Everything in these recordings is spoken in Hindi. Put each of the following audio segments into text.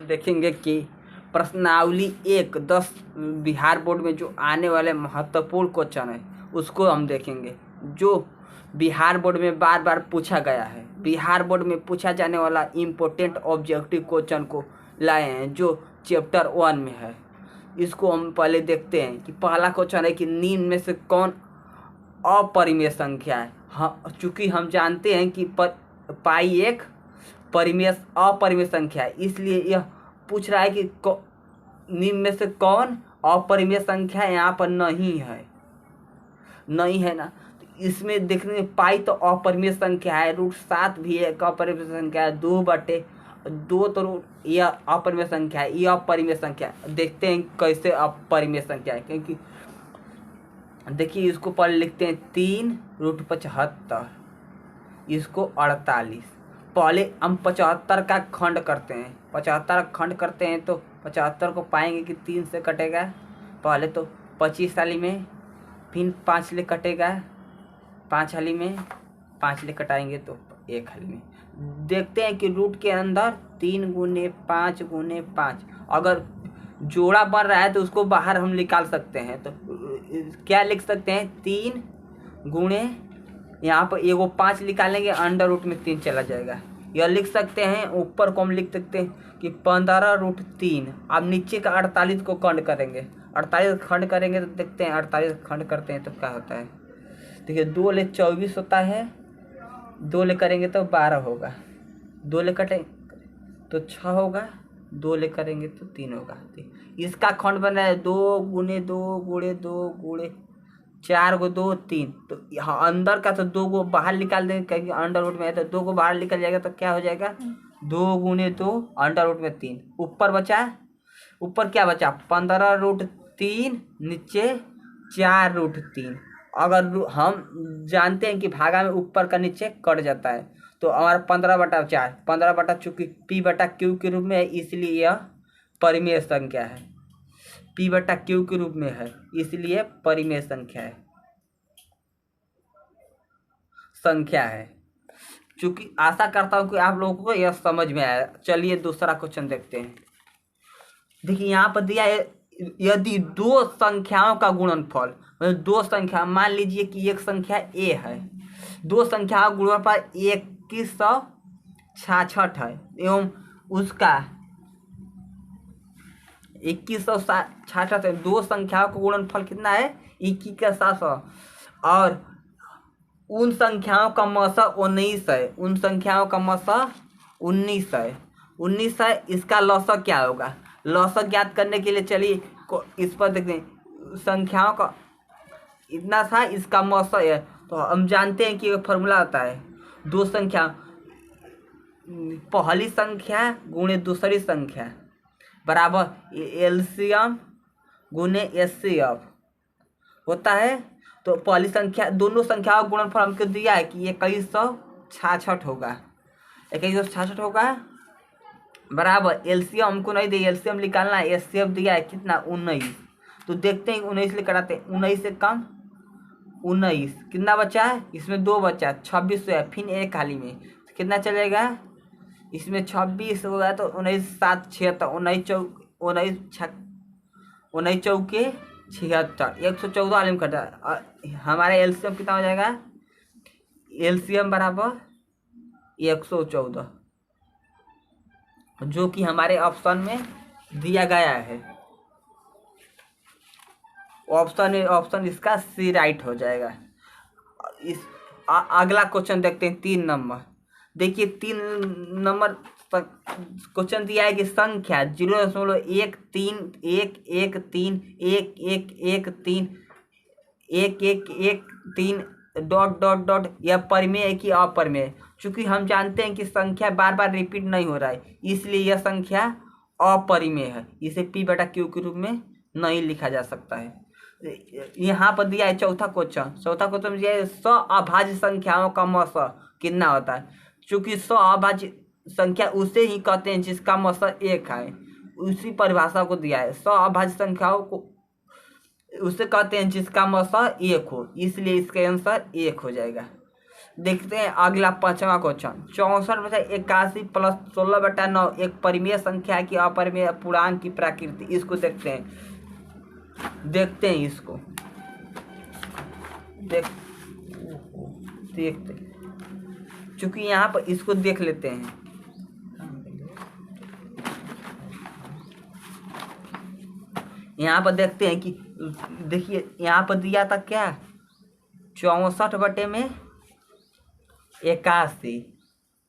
देखेंगे कि प्रश्नावली 1-10 बिहार बोर्ड में जो आने वाले महत्वपूर्ण क्वेश्चन है उसको हम देखेंगे, जो बिहार बोर्ड में बार बार पूछा गया है। बिहार बोर्ड में पूछा जाने वाला इम्पोर्टेंट ऑब्जेक्टिव क्वेश्चन को लाए हैं जो चैप्टर 1 में है। इसको हम पहले देखते हैं कि पहला क्वेश्चन है कि निम्न में से कौन अपरिमेय संख्या है। हाँ, चूँकि हम जानते हैं कि पाई एक अपरिमेय संख्या है, इसलिए यह पूछ रहा है कि निम्न में से कौन अपरिमेय संख्या यहाँ पर नहीं है ना। तो इसमें देखने पाई तो अपरिमेय संख्या है, √7 भी एक अपरिमेय संख्या है, 2/2 तो यह अपरिमेय संख्या है, यह अपरिमेय संख्या। देखते हैं कैसे अपरिमेय संख्या है, क्योंकि देखिए इसको पहले लिखते हैं 3√75, इसको 48। पहले हम 75 का खंड करते हैं, 75 खंड करते हैं तो 75 को पाएंगे कि 3 से कटेगा। पहले तो 25 हाली में, फिर 5 ले कटेगा, 5 हाली में 5 ले कटाएंगे तो 1 हाली में। देखते हैं कि रूट के अंदर 3 × 5 × 5 अगर जोड़ा बन रहा है तो उसको बाहर हम निकाल सकते हैं। तो क्या लिख सकते हैं, 3 गुणे यहाँ पर एगो 5 निकालेंगे, अंडर रूट में 3 चला जाएगा। यह लिख सकते हैं। ऊपर को हम लिख सकते हैं कि 15√3। अब नीचे का 48 को खंड करेंगे, 48 खंड करेंगे तो देखते हैं 48 खंड करते हैं तो क्या होता है। देखिए 2 ले 24 होता है, 2 ले करेंगे तो 12 होगा, 2 ले कटेंगे तो 6 होगा, 2 ले करेंगे तो 3 होगा। इसका खंड बन रहा है 2 × 2 × 2 × 4 को 2 3। तो यहाँ अंदर का तो 2 को बाहर निकाल देंगे, क्योंकि अंडर रूट में है तो 2 को बाहर निकल जाएगा तो क्या हो जाएगा, 2 × 2 अंडर रूट में 3। ऊपर बचा, ऊपर क्या बचा, 15√3, नीचे 4√3। अगर हम जानते हैं कि भागा में ऊपर का नीचे कट जाता है तो हमारा 15/4, 15 चूँकि P/Q के रूप में है इसलिए यह परिमेय संख्या है, P/Q के रूप में है इसलिए परिमेय संख्या है। चूँकि आशा करता हूँ कि आप लोगों को यह समझ में आया। चलिए दूसरा क्वेश्चन देखते हैं। देखिए यहाँ पर दिया है, यदि 2 संख्याओं का गुणनफल, मतलब 2 संख्या, मान लीजिए कि एक संख्या a है, 2 संख्याओं का गुणनफल 2166 है एवं उसका 2166 है। 2 संख्याओं का गुणनफल कितना है, 21,700, और उन संख्याओं का मसा 19 है, उन संख्याओं का मसा 19 है। इसका लौसक क्या होगा, लौसक ज्ञात करने के लिए चलिए इस पर देखते हैं। संख्याओं का इतना था, इसका मौसा है, तो हम जानते हैं कि ये फॉर्मूला होता है 2 संख्या, पहली संख्या गुणे दूसरी संख्या बराबर एलसीएम गुणे एचसीएफ होता है। तो पहली संख्या, दोनों संख्याओं का गुणनफल हमको दिया है कि 2166 होगा, 2166 होगा बराबर एलसीएम हमको नहीं दिया, एलसीएम निकालना है, एचसीएफ दिया है कितना, 19। तो देखते हैं 19 ले कराते हैं, 19 से कम 19 कितना बचा है, इसमें 2 बचा, 26 है, फिर 1 खाली में तो कितना चलेगा, इसमें 26 होगा तो 19 7 76, 19 चौके 76, 114 वाले में कटा। हमारे एलसीएम कितना हो जाएगा, एलसीएम बराबर 114, जो कि हमारे ऑप्शन में दिया गया है। ऑप्शन इसका सी राइट हो जाएगा। अगला क्वेश्चन देखते हैं 3 नंबर। देखिए 3 नंबर क्वेश्चन दिया है कि संख्या 0.131131113 ... यह परिमेय है कि अपरिमेय। चूंकि हम जानते हैं कि संख्या बार बार रिपीट नहीं हो रहा है इसलिए यह संख्या अपरिमेय है, इसे P/Q के रूप में नहीं लिखा जा सकता है। यहाँ पर दिया है चौथा क्वेश्चन दिया है अभाज्य संख्याओं का मस कितना होता है। चूंकि अभाज्य संख्या उसे ही कहते हैं जिसका मस 1 है, उसी परिभाषा को दिया है। अभाज्य संख्याओं को उसे कहते हैं जिसका मस 1 हो, इसलिए इसका आंसर 1 हो जाएगा। देखते हैं अगला 5वां क्वेश्चन। 64/81 प्लस 16/9 एक परिमेय संख्या की अपरिमेय पूर्णांक की प्रकृति। इसको देखते हैं इसको देखते चूंकि यहाँ पर इसको देख लेते हैं। यहाँ पर देखते हैं कि देखिए यहाँ पर दिया था क्या 64/81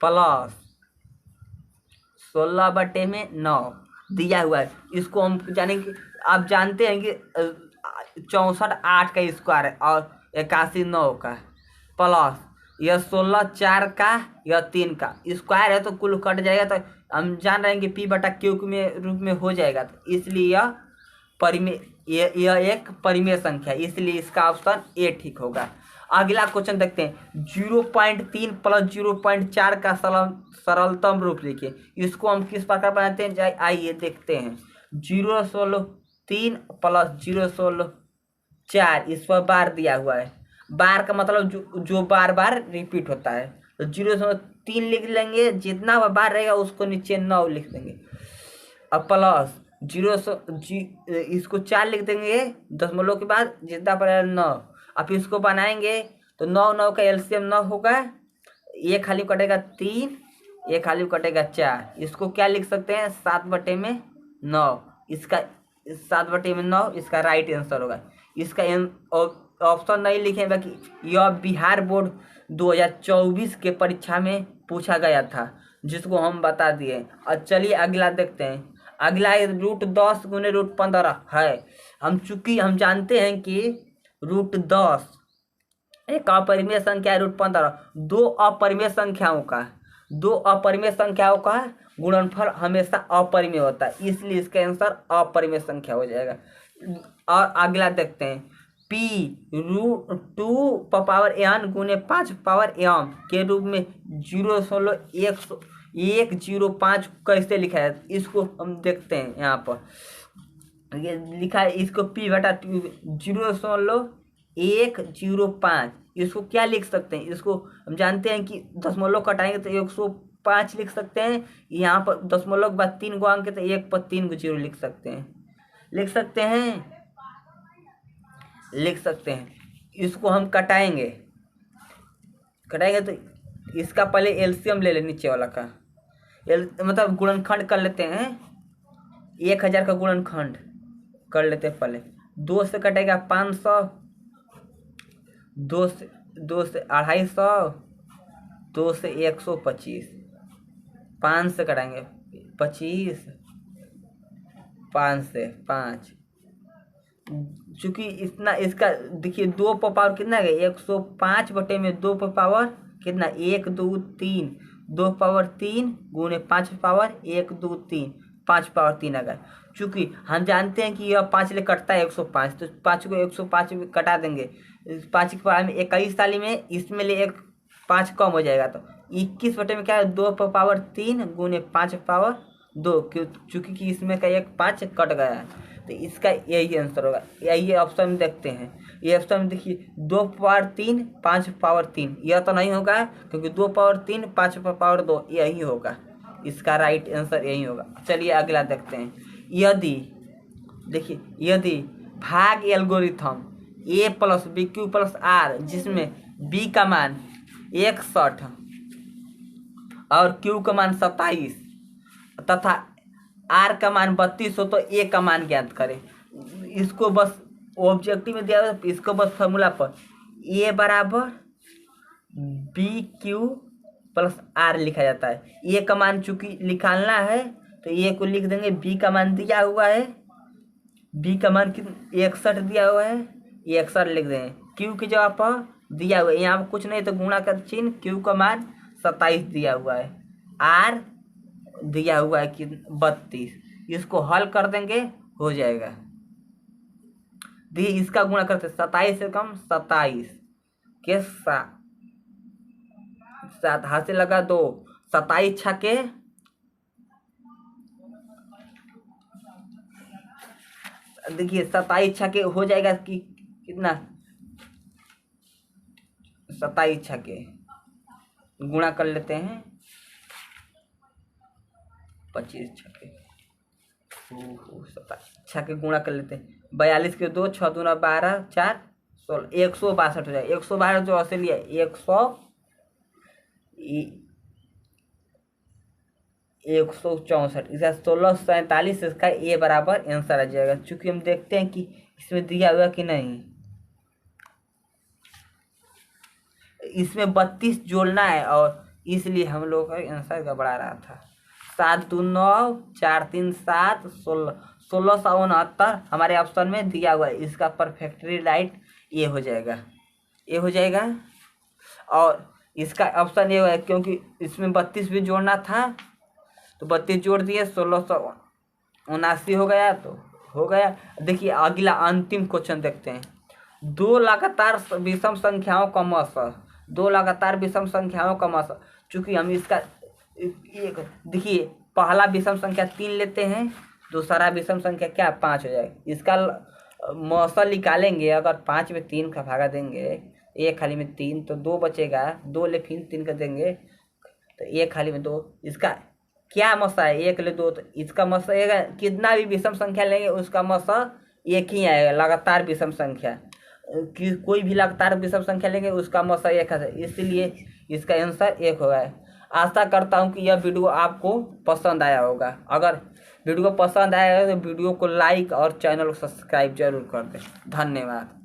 प्लस 16/9 दिया हुआ है। इसको हम जानेंगे। आप जानते हैं कि 64 8 का स्क्वायर है और 81 9 का प्लस यह 16 4 का या 3 का स्क्वायर है तो कुल कट जाएगा। तो हम जान रहे हैं कि P/Q में रूप में हो जाएगा। तो इसलिए यह एक परिमेय संख्या, इसलिए इसका ऑप्शन ए ठीक होगा। अगला क्वेश्चन देखते हैं। 0.3 प्लस 0.4 का सरलतम रूप लिखिए। इसको हम किस प्रकार बनाते हैं आइए देखते हैं। 0.3 प्लस 0.4 इस पर बार दिया हुआ है। बार का मतलब जो बार बार रिपीट होता है। तो 0.3 लिख लेंगे, जितना बार रहेगा उसको नीचे 9 लिख देंगे। अब प्लस इसको 4 लिख देंगे दशमलव के बाद, जितना पड़ेगा 9। अब इसको बनाएंगे तो 9 9 का एलसीएम 9 होगा। ये खाली कटेगा 3, ये खाली कटेगा 4। इसको क्या लिख सकते हैं 7/9। इसका 7/9 इसका राइट आंसर होगा। इसका ऑप्शन नहीं लिखे, बाकी यह बिहार बोर्ड 2024 के परीक्षा में पूछा गया था, जिसको हम बता दिए। और चलिए अगला देखते हैं। अगला √10 × √15 है। चूंकि हम जानते हैं कि √10 एक अपरिमेय संख्या है, √15 दो अपरिमेय संख्याओं का गुणनफल हमेशा अपरिमेय होता है, इसलिए इसका आंसर अपरिमेय संख्या हो जाएगा। और अगला देखते हैं। P √2n × 5m के रूप में 0.105 कैसे लिखा है, इसको हम देखते हैं। यहाँ पर ये लिखा है, इसको P/2 0.105 इसको क्या लिख सकते हैं। इसको हम जानते हैं कि दशमलव कटाएंगे तो 105 लिख सकते हैं। यहाँ पर दशमलव के बाद 3 गो अंक है तो 1 पर 3 को 0 लिख सकते हैं। इसको हम कटाएंगे तो इसका पहले एलसीएम ले ले, नीचे वाला का मतलब गुणनखंड कर लेते हैं। 1000 का गुणनखंड कर लेते हैं पहले। 2 से कटेगा 500, 2 से 250, 2 से 125, 5 से कटाएंगे 25, 5 से 5। चूंकि इतना इसका देखिए 2 पर पावर कितना है 105/2 पर पावर कितना 1 2 3 2 पावर 3 गुणे 5 पावर 1 2 3 5 पावर 3 अगर। चूंकि हम जानते हैं कि यह 5 ले कटता है 105, तो 5 को 105 में कटा देंगे। 5 के पावर में 21 ताली में इसमें ले 5 कम हो जाएगा, तो 21 बटे में क्या है 2 पर पावर 3 गुणे 5 पावर 2, चूंकि कि इसमें का 5 कट गया है, तो इसका यही आंसर होगा। यही ऑप्शन में देखते हैं। ये ऑप्शन में देखिए 2 पावर 3 5 पावर 3, यह तो नहीं होगा क्योंकि 2 पावर 3 5 पावर 2 यही होगा। इसका राइट आंसर यही होगा। चलिए अगला देखते हैं। यदि भाग एल्गोरिथम A + BQ + R, जिसमें B का मान 61 और Q का मान 27 तथा R का मान 32 हो, तो A का मान ज्ञात करें। इसको बस ऑब्जेक्टिव में दिया हुआ, इसको बस फॉर्मूला पर A = BQ + R लिखा जाता है। A का मान चूंकि निकालना है तो A को लिख देंगे। B का मान दिया हुआ है, B का मान 61 दिया हुआ है, 61 लिख देंगे। Q की जगह पर दिया हुआ है, यहाँ पर कुछ नहीं तो गुणा का चिन्ह, Q का मान 27 दिया हुआ है, R दिया हुआ है कि 32। इसको हल कर देंगे हो जाएगा। देखिए इसका गुणा करते 27 से कम 27 के साथ हाथ से लगा 2, 27 छके देखिए 27 छके हो जाएगा कि कितना 27 छके गुणा कर लेते हैं। 25 छक्के 6 के गुणा कर लेते हैं। 42 के 2, 6 दूना 12, 4 16, 162 हो जाएगा। 112 जो असली है 164, इसका 1647, इसका ए बराबर आंसर आ जाएगा। चूंकि हम देखते हैं कि इसमें दिया हुआ कि नहीं, इसमें 32 जोड़ना है और इसलिए हम लोग का आंसर गड़बड़ा रहा था। 7 2 9, 4 3 7, 1669 हमारे ऑप्शन में दिया हुआ है। इसका परफेक्टली राइट ये हो जाएगा, ये हो जाएगा। और इसका ऑप्शन ये है क्योंकि इसमें 32 भी जोड़ना था तो 32 जोड़ दिए, 1679 हो गया तो हो गया। देखिए अगला अंतिम क्वेश्चन देखते हैं। 2 लगातार विषम संख्याओं का मौसा, 2 लगातार विषम संख्याओं का मौसा। चूंकि हम इसका एक देखिए, पहला विषम संख्या 3 लेते हैं, दूसरा विषम संख्या क्या 5 हो जाएगा। इसका मौसा निकालेंगे, अगर 5 में 3 का भागा देंगे, एक खाली में 3 तो 2 बचेगा, 2 ले फिर 3 का देंगे तो एक खाली में 2। इसका क्या मौसा है, 1 ले 2 तो इसका मौसा आएगा। कितना भी विषम संख्या लेंगे उसका मौसा एक ही आएगा, लगातार विषम संख्या। कि कोई भी लगातार विषम संख्या लेंगे उसका मौसा एक है, इसलिए इसका आंसर 1 होगा। आशा करता हूँ कि यह वीडियो आपको पसंद आया होगा। अगर वीडियो पसंद आया है तो वीडियो को लाइक और चैनल को सब्सक्राइब जरूर कर दें। धन्यवाद।